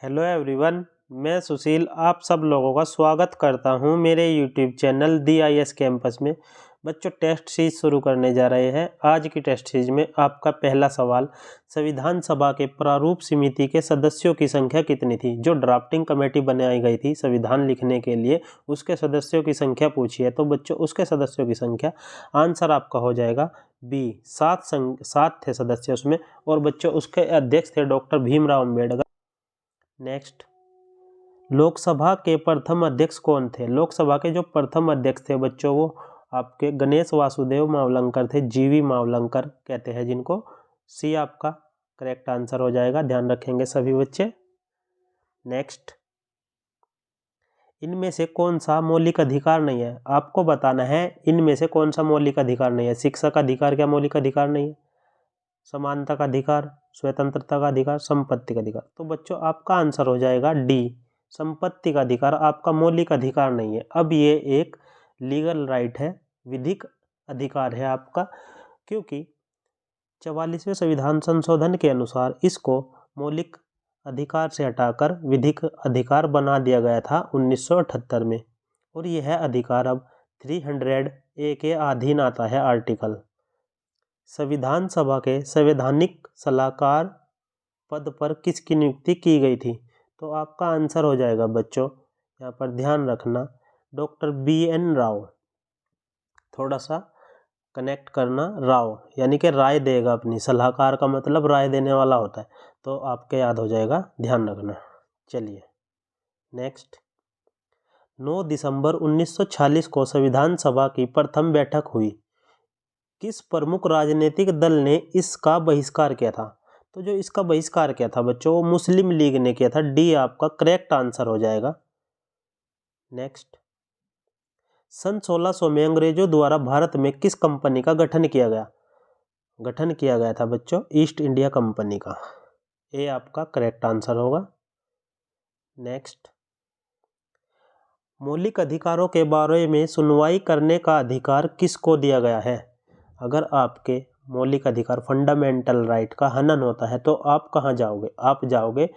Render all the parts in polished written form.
Hello everyone, मैं सुशील आप सब लोगों का स्वागत करता हूं मेरे यूट्यूब चैनल DIS कैंपस में। बच्चों, टेस्ट सीरीज शुरू करने जा रहे हैं। आज की टेस्ट सीरीज में आपका पहला सवाल, संविधान सभा के प्रारूप समिति के सदस्यों की संख्या कितनी थी। जो ड्राफ्टिंग कमेटी बनाई गई थी संविधान लिखने के लिए, उसके सदस्यों की संख्या पूछी है। तो बच्चों, उसके सदस्यों की संख्या, आंसर आपका हो जाएगा बी, 7 थे सदस्य उसमें। और बच्चों, उसके अध्यक्ष थे डॉक्टर भीमराव अम्बेडकर। नेक्स्ट, लोकसभा के प्रथम अध्यक्ष कौन थे। लोकसभा के जो प्रथम अध्यक्ष थे बच्चों, वो आपके गणेश वासुदेव मावलंकर थे। GV मावलंकर कहते हैं जिनको। सी आपका करेक्ट आंसर हो जाएगा, ध्यान रखेंगे सभी बच्चे। नेक्स्ट, इनमें से कौन सा मौलिक अधिकार नहीं है। आपको बताना है इनमें से कौन सा मौलिक अधिकार नहीं है। शिक्षा का अधिकार क्या मौलिक अधिकार नहीं है? समानता का अधिकार, स्वतंत्रता का अधिकार, संपत्ति का अधिकार। तो बच्चों, आपका आंसर हो जाएगा डी, संपत्ति का अधिकार आपका मौलिक अधिकार नहीं है। अब ये एक लीगल राइट है, विधिक अधिकार है आपका, क्योंकि 44वें संविधान संशोधन के अनुसार इसको मौलिक अधिकार से हटाकर विधिक अधिकार बना दिया गया था 1978 में। और यह अधिकार अब 300A के अधीन आता है। आर्टिकल, संविधान सभा के संवैधानिक सलाहकार पद पर किसकी नियुक्ति की गई थी। तो आपका आंसर हो जाएगा बच्चों, यहाँ पर ध्यान रखना, डॉक्टर BN राव। थोड़ा सा कनेक्ट करना, राव यानी कि राय देगा अपनी, सलाहकार का मतलब राय देने वाला होता है। तो आपके याद हो जाएगा, ध्यान रखना। चलिए नेक्स्ट, 9 दिसंबर 1946 को संविधान सभा की प्रथम बैठक हुई। किस प्रमुख राजनीतिक दल ने इसका बहिष्कार किया था। तो जो इसका बहिष्कार किया था बच्चों, वो मुस्लिम लीग ने किया था। डी आपका करेक्ट आंसर हो जाएगा। नेक्स्ट, सन 1600 में अंग्रेजों द्वारा भारत में किस कंपनी का गठन किया गया। गठन किया गया था बच्चों ईस्ट इंडिया कंपनी का। ए आपका करेक्ट आंसर होगा। नेक्स्ट, मौलिक अधिकारों के बारे में सुनवाई करने का अधिकार किसको दिया गया है। अगर आपके मौलिक अधिकार, फंडामेंटल राइट का हनन होता है तो आप कहाँ जाओगे। आप जाओगे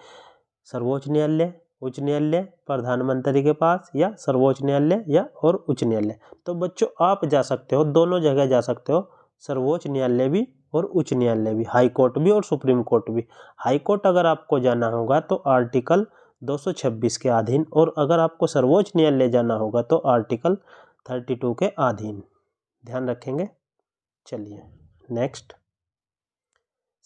सर्वोच्च न्यायालय, उच्च न्यायालय, प्रधानमंत्री के पास, या सर्वोच्च न्यायालय या और उच्च न्यायालय। तो बच्चों, आप जा सकते हो, दोनों जगह जा सकते हो, सर्वोच्च न्यायालय भी और उच्च न्यायालय भी, हाई कोर्ट भी और सुप्रीम कोर्ट भी। हाई कोर्ट अगर आपको जाना होगा तो आर्टिकल 226 के अधीन, और अगर आपको सर्वोच्च न्यायालय जाना होगा तो आर्टिकल 32 के अधीन, ध्यान रखेंगे। चलिए नेक्स्ट,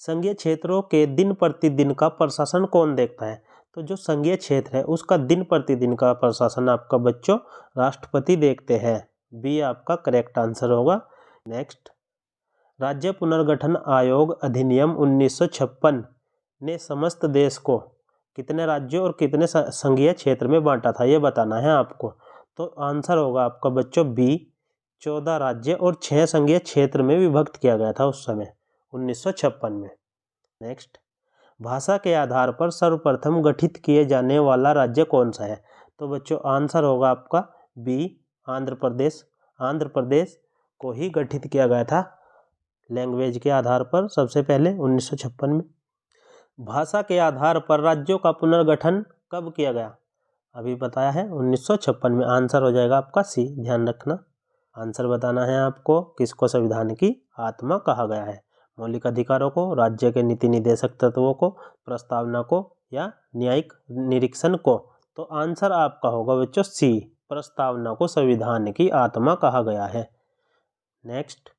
संघीय क्षेत्रों के दिन प्रतिदिन का प्रशासन कौन देखता है। तो जो संघीय क्षेत्र है उसका दिन प्रतिदिन का प्रशासन आपका बच्चों राष्ट्रपति देखते हैं। बी आपका करेक्ट आंसर होगा। नेक्स्ट, राज्य पुनर्गठन आयोग अधिनियम 1956 ने समस्त देश को कितने राज्यों और कितने संघीय क्षेत्र में बांटा था, ये बताना है आपको। तो आंसर होगा आपका बच्चों बी, 14 राज्य और 6 संघीय क्षेत्र में विभक्त किया गया था उस समय 1956 में। नेक्स्ट, भाषा के आधार पर सर्वप्रथम गठित किए जाने वाला राज्य कौन सा है। तो बच्चों, आंसर होगा आपका बी, आंध्र प्रदेश। आंध्र प्रदेश को ही गठित किया गया था लैंग्वेज के आधार पर सबसे पहले 1956 में। भाषा के आधार पर राज्यों का पुनर्गठन कब किया गया, अभी बताया है 1956 में। आंसर हो जाएगा आपका सी, ध्यान रखना। आंसर बताना है आपको, किसको संविधान की आत्मा कहा गया है। मौलिक अधिकारों को, राज्य के नीति निर्देशक तत्वों को, प्रस्तावना को, या न्यायिक निरीक्षण को। तो आंसर आपका होगा बच्चों सी, प्रस्तावना को संविधान की आत्मा कहा गया है। नेक्स्ट,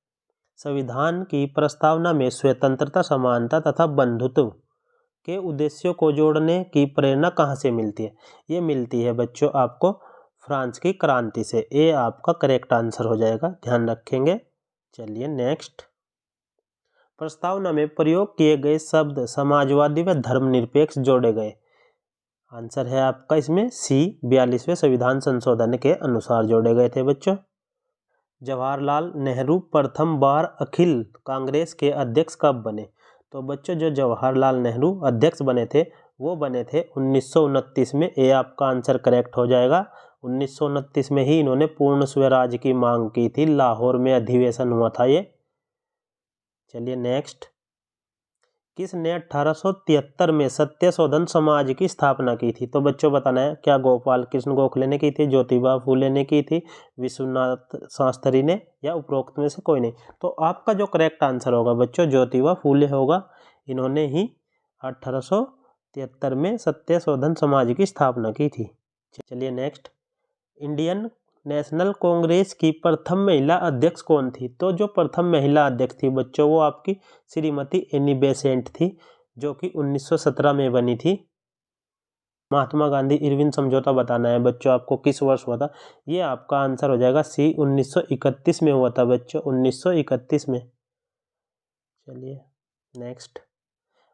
संविधान की प्रस्तावना में स्वतंत्रता, समानता तथा बंधुत्व के उद्देश्यों को जोड़ने की प्रेरणा कहाँ से मिलती है। ये मिलती है बच्चों आपको फ्रांस की क्रांति से। ए आपका करेक्ट आंसर हो जाएगा, ध्यान रखेंगे। चलिए नेक्स्ट, प्रस्तावना में प्रयोग किए गए शब्द समाजवादी व धर्मनिरपेक्ष जोड़े गए। आंसर है आपका इसमें सी, 42वें संविधान संशोधन के अनुसार जोड़े गए थे बच्चों। जवाहरलाल नेहरू प्रथम बार अखिल कांग्रेस के अध्यक्ष कब बने। तो बच्चों, जो जवाहरलाल नेहरू अध्यक्ष बने थे वो बने थे 1929 में। ए आपका आंसर करेक्ट हो जाएगा। 1929 में ही इन्होंने पूर्ण स्वराज की मांग की थी, लाहौर में अधिवेशन हुआ था ये। चलिए नेक्स्ट, किसने 1873 में सत्य शोधन समाज की स्थापना की थी? तो बच्चों बताना है, क्या गोपाल कृष्ण गोखले ने की थी, ज्योतिबा फूले ने की थी, विश्वनाथ शास्त्री ने, या उपरोक्त में से कोई नहीं? तो आपका जो करेक्ट आंसर होगा बच्चों ज्योतिबा फूले होगा। इन्होंने ही 1873 में सत्य शोधन समाज की स्थापना की थी। चलिए नेक्स्ट, इंडियन नेशनल कांग्रेस की प्रथम महिला अध्यक्ष कौन थी? तो जो प्रथम महिला अध्यक्ष थी बच्चों वो आपकी श्रीमती एनी बेसेंट थी, जो कि 1917 में बनी थी। महात्मा गांधी इरविन समझौता बताना है बच्चों आपको किस वर्ष हुआ था? ये आपका आंसर हो जाएगा सी, 1931 में हुआ था बच्चों, 1931 में। चलिए नेक्स्ट,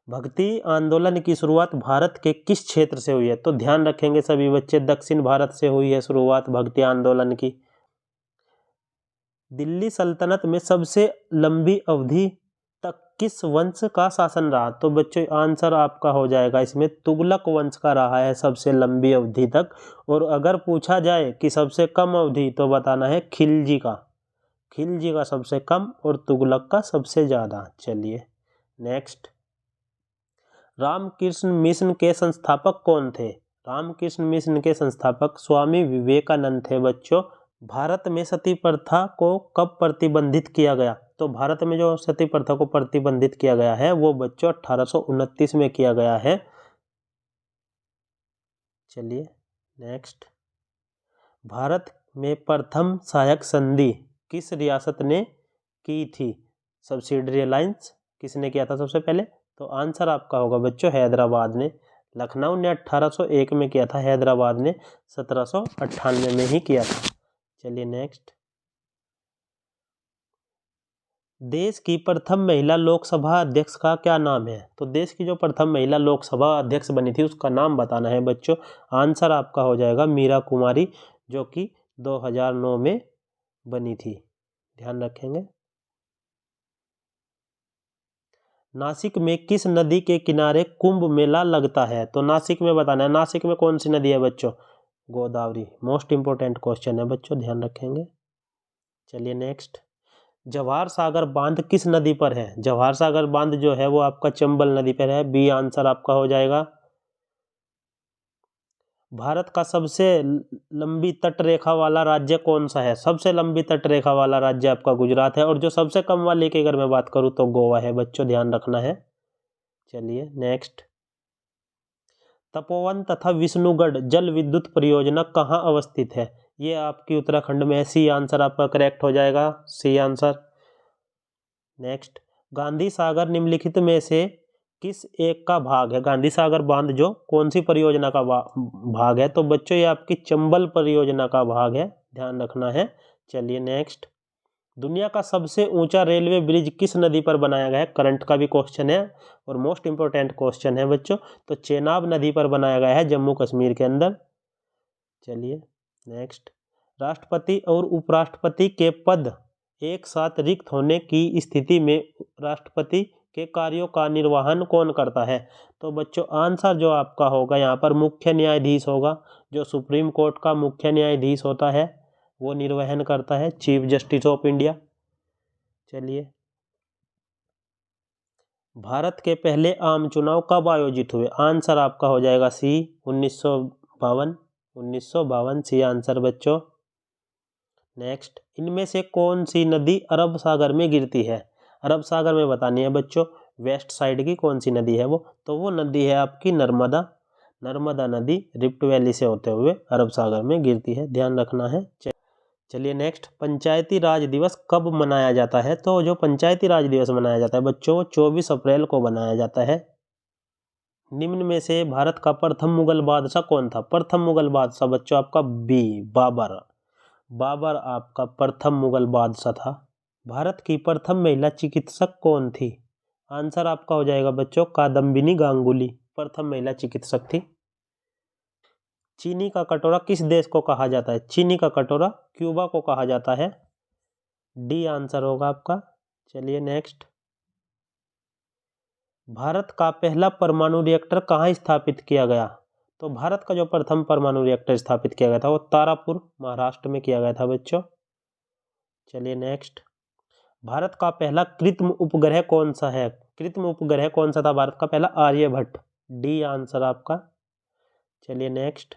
भक्ति आंदोलन की शुरुआत भारत के किस क्षेत्र से हुई है? तो ध्यान रखेंगे सभी बच्चे, दक्षिण भारत से हुई है शुरुआत भक्ति आंदोलन की। दिल्ली सल्तनत में सबसे लंबी अवधि तक किस वंश का शासन रहा? तो बच्चों आंसर आपका हो जाएगा इसमें तुगलक वंश का रहा है सबसे लंबी अवधि तक। और अगर पूछा जाए कि सबसे कम अवधि तो बताना है खिलजी का, खिलजी का सबसे कम और तुगलक का सबसे ज़्यादा। चलिए नेक्स्ट, रामकृष्ण मिशन के संस्थापक कौन थे? रामकृष्ण मिशन के संस्थापक स्वामी विवेकानंद थे बच्चों। भारत में सती प्रथा को कब प्रतिबंधित किया गया? तो भारत में जो सती प्रथा को प्रतिबंधित किया गया है वो बच्चों 1829 में किया गया है। चलिए नेक्स्ट, भारत में प्रथम सहायक संधि किस रियासत ने की थी? सब्सिडरी अलायंस किसने किया था सबसे पहले? तो आंसर आपका होगा बच्चों हैदराबाद ने। लखनऊ ने 1801 में किया था, हैदराबाद ने 1798 में ही किया था। चलिए नेक्स्ट, देश की प्रथम महिला लोकसभा अध्यक्ष का क्या नाम है? तो देश की जो प्रथम महिला लोकसभा अध्यक्ष बनी थी उसका नाम बताना है बच्चों। आंसर आपका हो जाएगा मीरा कुमारी, जो कि 2009 में बनी थी। ध्यान रखेंगे। नासिक में किस नदी के किनारे कुंभ मेला लगता है? तो नासिक में बताना है, नासिक में कौन सी नदी है बच्चों? गोदावरी। मोस्ट इंपोर्टेंट क्वेश्चन है बच्चों, ध्यान रखेंगे। चलिए नेक्स्ट, जवाहर सागर बांध किस नदी पर है? जवाहर सागर बांध जो है वो आपका चंबल नदी पर है, बी आंसर आपका हो जाएगा। भारत का सबसे लंबी तट रेखा वाला राज्य कौन सा है? सबसे लंबी तट रेखा वाला राज्य आपका गुजरात है, और जो सबसे कम वाले की अगर मैं बात करूं तो गोवा है बच्चों, ध्यान रखना है। चलिए नेक्स्ट, तपोवन तथा विष्णुगढ़ जल विद्युत परियोजना कहाँ अवस्थित है? ये आपकी उत्तराखंड में है, सी आंसर आपका करेक्ट हो जाएगा, C answer. Next, Gandhi Sagar निम्नलिखित में से किस एक का भाग है? गांधी सागर बांध जो कौन सी परियोजना का भाग है? तो बच्चों ये आपकी चंबल परियोजना का भाग है, ध्यान रखना है। चलिए नेक्स्ट, दुनिया का सबसे ऊंचा रेलवे ब्रिज किस नदी पर बनाया गया है? करंट का भी क्वेश्चन है और मोस्ट इंपोर्टेंट क्वेश्चन है बच्चों। तो चेनाब नदी पर बनाया गया है जम्मू कश्मीर के अंदर। चलिए नेक्स्ट, राष्ट्रपति और उपराष्ट्रपति के पद एक साथ रिक्त होने की स्थिति में राष्ट्रपति के कार्यों का निर्वहन कौन करता है? तो बच्चों आंसर जो आपका होगा यहाँ पर मुख्य न्यायाधीश होगा। जो सुप्रीम कोर्ट का मुख्य न्यायाधीश होता है वो निर्वहन करता है, चीफ जस्टिस ऑफ इंडिया। चलिए, भारत के पहले आम चुनाव कब आयोजित हुए? आंसर आपका हो जाएगा सी, 1952, 1952 सी आंसर बच्चों। नेक्स्ट, इनमें से कौन सी नदी अरब सागर में गिरती है? अरब सागर में बतानी है बच्चों, वेस्ट साइड की कौन सी नदी है वो? तो वो नदी है आपकी नर्मदा। नर्मदा नदी रिफ्ट वैली से होते हुए अरब सागर में गिरती है, ध्यान रखना है। चलिए नेक्स्ट, पंचायती राज दिवस कब मनाया जाता है? तो जो पंचायती राज दिवस मनाया जाता है बच्चों 24 अप्रैल को मनाया जाता है। निम्न में से भारत का प्रथम मुगल बादशाह कौन था? प्रथम मुगल बादशाह बच्चों आपका बी, बाबर। बाबर आपका प्रथम मुगल बादशाह था। भारत की प्रथम महिला चिकित्सक कौन थी? आंसर आपका हो जाएगा बच्चों कादम्बिनी गांगुली, प्रथम महिला चिकित्सक थी। चीनी का कटोरा किस देश को कहा जाता है? चीनी का कटोरा क्यूबा को कहा जाता है, डी आंसर होगा आपका। चलिए नेक्स्ट, भारत का पहला परमाणु रिएक्टर कहाँ स्थापित किया गया? तो भारत का जो प्रथम परमाणु रिएक्टर स्थापित किया गया था वो तारापुर महाराष्ट्र में किया गया था बच्चों। चलिए नेक्स्ट, भारत का पहला कृत्रिम उपग्रह कौन सा है? कृत्रिम उपग्रह कौन सा था भारत का? पहला आर्यभट्ट, डी आंसर आपका। चलिए नेक्स्ट,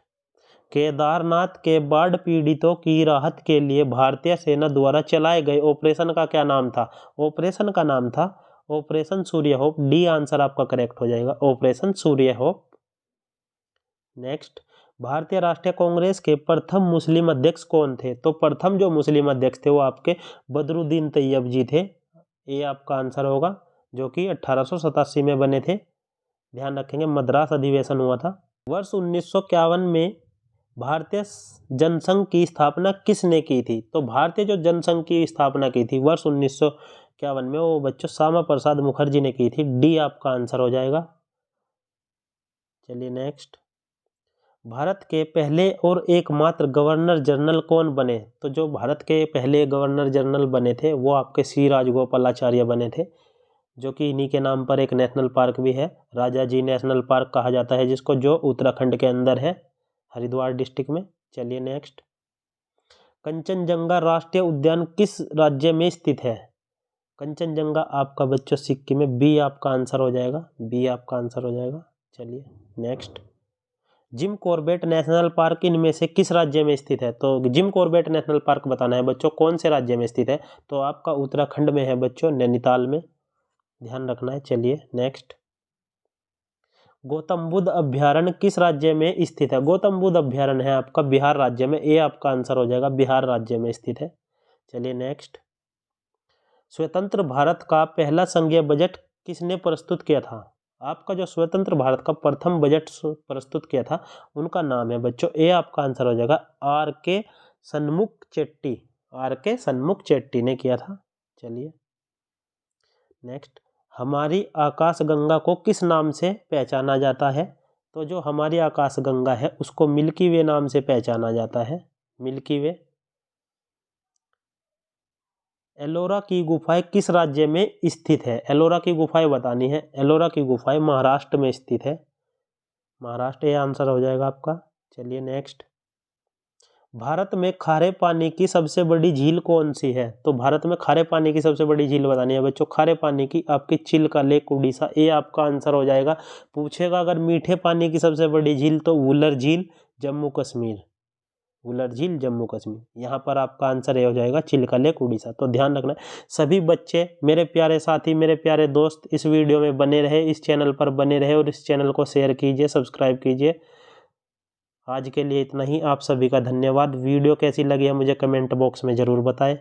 केदारनाथ के बाढ़ पीड़ितों की राहत के लिए भारतीय सेना द्वारा चलाए गए ऑपरेशन का क्या नाम था? ऑपरेशन का नाम था ऑपरेशन सूर्य होप, डी आंसर आपका करेक्ट हो जाएगा, ऑपरेशन सूर्य होप। नेक्स्ट, भारतीय राष्ट्रीय कांग्रेस के प्रथम मुस्लिम अध्यक्ष कौन थे? तो प्रथम जो मुस्लिम अध्यक्ष थे वो आपके बदरुद्दीन तैयब जी थे, ये आपका आंसर होगा, जो कि 1887 में बने थे। ध्यान रखेंगे, मद्रास अधिवेशन हुआ था। वर्ष 1951 में भारतीय जनसंघ की स्थापना किसने की थी? तो भारतीय जो जनसंघ की स्थापना की थी वर्ष 1951 में, वो बच्चों श्यामा प्रसाद मुखर्जी ने की थी, डी आपका आंसर हो जाएगा। चलिए नेक्स्ट, भारत के पहले और एकमात्र गवर्नर जनरल कौन बने? तो जो भारत के पहले गवर्नर जनरल बने थे वो आपके सी राजगोपालाचार्य बने थे, जो कि इन्हीं के नाम पर एक नेशनल पार्क भी है, राजाजी नेशनल पार्क कहा जाता है जिसको, जो उत्तराखंड के अंदर है, हरिद्वार डिस्ट्रिक्ट में। चलिए नेक्स्ट, कंचनजंगा राष्ट्रीय उद्यान किस राज्य में स्थित है? कंचनजंगा आपका बच्चों सिक्किम में, बी आपका आंसर हो जाएगा, बी आपका आंसर हो जाएगा। चलिए next, Jim Corbett national park इनमें से किस राज्य में स्थित है? तो जिम कॉर्बेट नेशनल पार्क बताना है बच्चों, कौन से राज्य में स्थित है? तो आपका उत्तराखंड में है बच्चों, नैनीताल में, ध्यान रखना है। चलिए नेक्स्ट, गौतम बुद्ध अभ्यारण्य किस राज्य में स्थित है? गौतम बुद्ध अभ्यारण्य है आपका बिहार राज्य में, ए आपका आंसर हो जाएगा, बिहार राज्य में स्थित है। चलिए नेक्स्ट, स्वतंत्र भारत का पहला संघीय बजट किसने प्रस्तुत किया था? आपका जो स्वतंत्र भारत का प्रथम बजट प्रस्तुत किया था उनका नाम है बच्चों, ए आपका आंसर हो जाएगा, आर के सन्मुख चेट्टी, आर के सन्मुख चेट्टी ने किया था। चलिए नेक्स्ट, हमारी आकाशगंगा को किस नाम से पहचाना जाता है? तो जो हमारी आकाशगंगा है उसको मिल्की वे नाम से पहचाना जाता है, मिल्की वे। एलोरा की गुफाएं किस राज्य में स्थित है? एलोरा की गुफाएं बतानी है, एलोरा की गुफाएं महाराष्ट्र में स्थित है, महाराष्ट्र, ये आंसर हो जाएगा आपका। चलिए नेक्स्ट, भारत में खारे पानी की सबसे बड़ी झील कौन सी है? तो भारत में खारे पानी की सबसे बड़ी झील बतानी है बच्चों, खारे पानी की आपकी चिल्का लेक उड़ीसा, ये आपका आंसर हो जाएगा। पूछेगा अगर मीठे पानी की सबसे बड़ी झील तो वुलर झील, जम्मू कश्मीर, वुलर झील जम्मू कश्मीर, यहाँ पर आपका आंसर ये हो जाएगा, चिल्का लेक उड़ीसा। तो ध्यान रखना, सभी बच्चे, मेरे प्यारे साथी, मेरे प्यारे दोस्त इस वीडियो में बने रहे, इस चैनल पर बने रहे और इस चैनल को शेयर कीजिए, सब्सक्राइब कीजिए। आज के लिए इतना ही, आप सभी का धन्यवाद। वीडियो कैसी लगी है मुझे कमेंट बॉक्स में ज़रूर बताएं।